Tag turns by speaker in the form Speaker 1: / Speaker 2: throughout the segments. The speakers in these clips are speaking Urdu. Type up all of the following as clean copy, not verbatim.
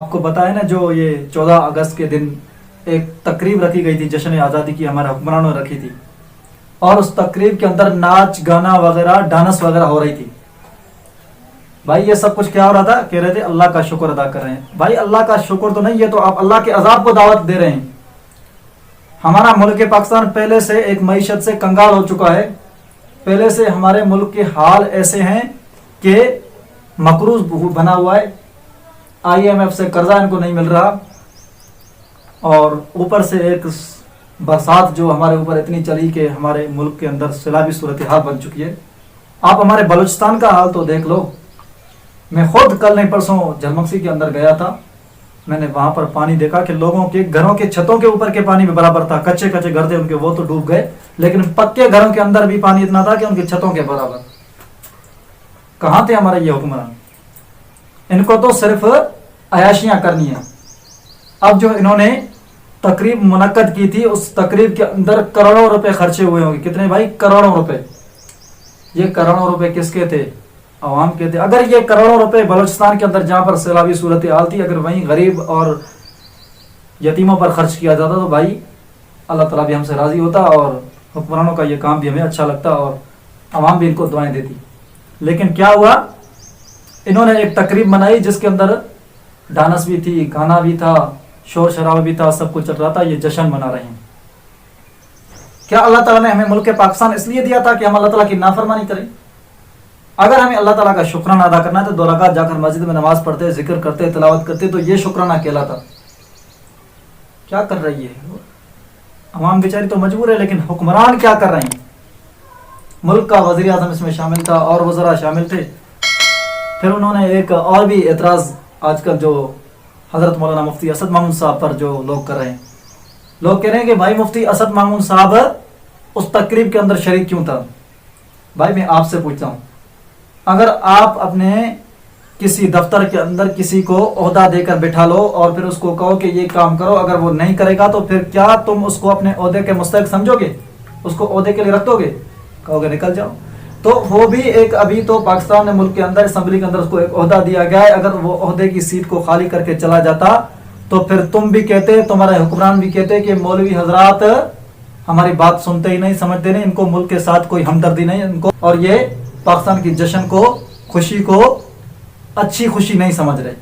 Speaker 1: آپ کو پتا ہے نا جو یہ 14 اگست کے دن ایک تقریب رکھی گئی تھی جشن آزادی کی، ہمارے حکمرانوں نے رکھی تھی، اور اس تقریب کے اندر ناچ گانا وغیرہ ڈانس وغیرہ ہو رہی تھی۔ بھائی یہ سب کچھ کیا ہو رہا تھا؟ کہہ رہے تھے اللہ کا شکر ادا کر رہے ہیں۔ بھائی اللہ کا شکر تو نہیں، یہ تو آپ اللہ کے عذاب کو دعوت دے رہے ہیں۔ ہمارا ملک پاکستان پہلے سے ایک معیشت سے کنگال ہو چکا ہے، پہلے سے ہمارے ملک کے حال ایسے ہیں کہ مقروض بنا ہوا ہے، IMF سے قرضہ ان کو نہیں مل رہا، اور اوپر سے ایک برسات جو ہمارے اوپر اتنی چلی کہ ہمارے ملک کے اندر سیلابی صورتحال بن چکی ہے۔ آپ ہمارے بلوچستان کا حال تو دیکھ لو۔ میں خود کل نہیں پرسوں جھلمکسی کے اندر گیا تھا، میں نے وہاں پر پانی دیکھا کہ لوگوں کے گھروں کے چھتوں کے اوپر کے پانی بھی برابر تھا، کچے کچے گھر تھے ان کے، وہ تو ڈوب گئے، لیکن پکے گھروں کے اندر بھی پانی اتنا تھا کہ ان کی چھتوں کے برابر۔ کہاں تھے ہمارے یہ حکمران؟ ان کو تو صرف عیاشیاں کرنی ہیں۔ اب جو انہوں نے تقریب منعقد کی تھی، اس تقریب کے اندر کروڑوں روپے خرچے ہوئے ہوں گے۔ کتنے بھائی؟ کروڑوں روپے۔ یہ کروڑوں روپے کس کے تھے؟ عوام کے تھے۔ اگر یہ کروڑوں روپے بلوچستان کے اندر جہاں پر سیلابی صورتحال تھی، اگر وہیں غریب اور یتیموں پر خرچ کیا جاتا تو بھائی اللہ تعالیٰ بھی ہم سے راضی ہوتا، اور حکمرانوں کا یہ کام بھی ہمیں اچھا لگتا، اور عوام بھی ان کو دعائیں دیتی۔ لیکن کیا ہوا؟ انہوں نے ایک تقریب منائی جس کے اندر ڈانس بھی تھی، گانا بھی تھا، شور شرابہ بھی تھا، سب کچھ چل رہا تھا، یہ جشن منا رہے ہیں۔ کیا اللہ تعالیٰ نے ہمیں ملک پاکستان اس لیے دیا تھا کہ ہم اللہ تعالیٰ کی نافرمانی کریں؟ اگر ہمیں اللہ تعالیٰ کا شکرانہ ادا کرنا ہے تو 2 رکعت جا کر مسجد میں نماز پڑھتے، ذکر کرتے، تلاوت کرتے، تو یہ شکرانہ کہلاتا۔ کیا کر رہی ہے عوام؟ بیچاری تو مجبور ہے، لیکن حکمران کیا کر رہے ہیں؟ ملک کا وزیر اعظم اس میں شامل تھا اور وزراء شامل تھے۔ پھر انہوں نے ایک اور بھی اعتراض آج کل جو حضرت مولانا مفتی اسد مامون صاحب پر جو لوگ کر رہے ہیں، لوگ کہہ رہے ہیں کہ بھائی مفتی اسد مامون صاحب اس تقریب کے اندر شریک کیوں تھا؟ بھائی میں آپ سے پوچھتا ہوں، اگر آپ اپنے کسی دفتر کے اندر کسی کو عہدہ دے کر بٹھا لو اور پھر اس کو کہو کہ یہ کام کرو، اگر وہ نہیں کرے گا تو پھر کیا تم اس کو اپنے عہدے کے مستحق سمجھو گے؟ اس کو عہدے کے لیے رکھ دو گے؟ کہو گے نکل جاؤ؟ تو وہ بھی ایک، ابھی تو پاکستان نے ملک کے اندر اسمبلی کے اندر اس کو ایک عہدہ دیا گیا ہے، اگر وہ عہدے کی سیٹ کو خالی کر کے چلا جاتا تو پھر تم بھی کہتے، تمہارے حکمران بھی کہتے کہ مولوی حضرات ہماری بات سنتے ہی نہیں، سمجھتے نہیں، ان کو ملک کے ساتھ کوئی ہمدردی نہیں ان کو، اور یہ پاکستان کی جشن کو، خوشی کو اچھی خوشی نہیں سمجھ رہے،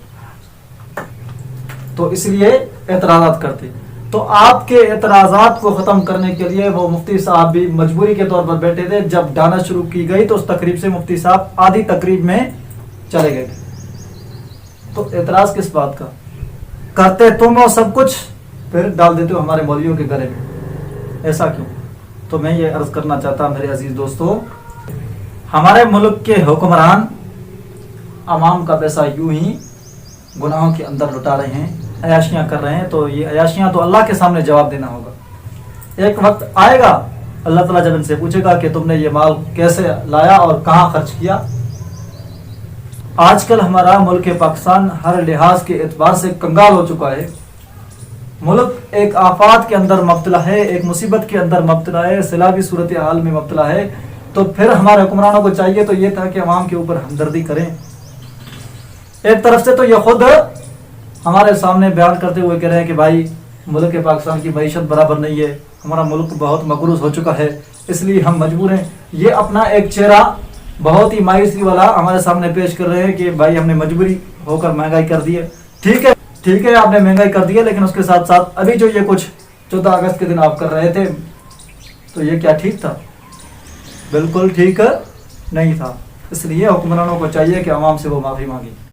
Speaker 1: تو اس لیے اعتراضات کرتے۔ تو آپ کے اعتراضات کو ختم کرنے کے لیے وہ مفتی صاحب بھی مجبوری کے طور پر بیٹھے تھے۔ جب ڈانس شروع کی گئی تو اس تقریب سے مفتی صاحب آدھی تقریب میں چلے گئے۔ تو اعتراض کس بات کا؟ کرتے تم ہو سب کچھ، پھر ڈال دیتے ہو ہمارے مولویوں کے گلے میں، ایسا کیوں؟ تو میں یہ عرض کرنا چاہتا میرے عزیز دوستو، ہمارے ملک کے حکمران عوام کا پیسہ یوں ہی گناہوں کے اندر لٹا رہے ہیں، عیاشیاں کر رہے ہیں، تو یہ عیاشیاں تو اللہ کے سامنے جواب دینا ہوگا۔ ایک وقت آئے گا اللہ تعالیٰ جب ان سے پوچھے گا کہ تم نے یہ مال کیسے لایا اور کہاں خرچ کیا۔ آج کل ہمارا ملک پاکستان ہر لحاظ کے اعتبار سے کنگال ہو چکا ہے۔ ملک ایک آفات کے اندر مبتلا ہے، ایک مصیبت کے اندر مبتلا ہے، سیلابی صورتحال میں مبتلا ہے، تو پھر ہمارے حکمرانوں کو چاہیے تو یہ تھا کہ عوام کے اوپر ہمدردی کریں۔ ایک طرف سے تو یہ خود ہمارے سامنے بیان کرتے ہوئے کہہ رہے ہیں کہ بھائی ملک پاکستان کی معیشت برابر نہیں ہے، ہمارا ملک بہت مقروض ہو چکا ہے، اس لیے ہم مجبور ہیں۔ یہ اپنا ایک چہرہ بہت ہی مایوسی والا ہمارے سامنے پیش کر رہے ہیں کہ بھائی ہم نے مجبوری ہو کر مہنگائی کر دی ہے۔ ٹھیک ہے آپ نے مہنگائی کر دی ہے، لیکن اس کے ساتھ ساتھ ابھی جو یہ کچھ 14 اگست کے دن آپ کر رہے تھے تو یہ کیا ٹھیک تھا؟ بالکل ٹھیک نہیں تھا۔ اس لیے حکمرانوں کو چاہیے کہ عوام سے وہ معافی مانگیں۔